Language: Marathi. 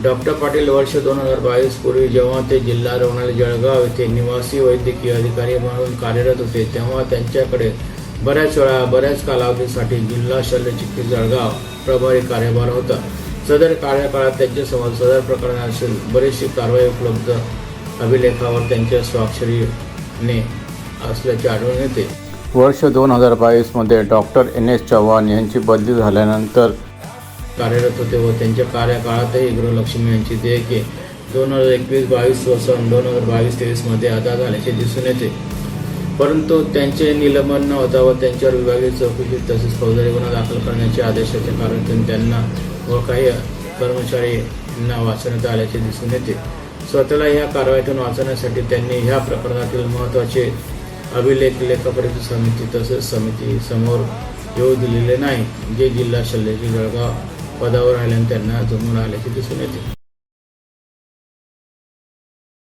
डॉक्टर पाटील वर्ष 2022 पूर्वी जेव्हा ते जिल्हा रुग्णालय जळगाव येथे निवासी वैद्यकीय अधिकारी म्हणून कार्यरत होते तेव्हा त्यांच्याकडे बऱ्याच कालावधीसाठी जिल्हा शल्य चिकित्सक जळगाव प्रभारी कार्यभार होता। सदर कार्यकाळात त्यांच्यासमोर सदर प्रकरणातील बरीचशी कारवाई उपलब्ध अभिलेखावर त्यांच्या स्वाक्षरीने असल्याचे आढळून येते। वर्ष 2022 मध्ये डॉक्टर NS चव्हाण यांची बदली झाल्यानंतर कार्यरत होते व त्यांच्या कार्यकाळातही गृहलक्ष्मी यांची देयके 2021-22 व सन 2022-23 मध्ये अदा झाल्याचे दिसून येते, परंतु त्यांचे निलंबन न होता व त्यांच्यावर विभागीय चौकशी तसेच फौजदारी गुन्हा दाखल करण्याचे आदेशाचे कारण त्यांना व काही कर्मचाऱ्यांना वाचवण्यात आल्याचे दिसून येते। स्वतःला या कारवाईतून वाचवण्यासाठी त्यांनी ह्या प्रकरणातील महत्त्वाचे अभिलेख लेखापरीक्षक समिती तसेच समिती समोर येऊ दिलेले नाही, जे जिल्हा शल्य जळगाव पदावर राहिल्याने त्यांना जमून आल्याचे दिसून येते।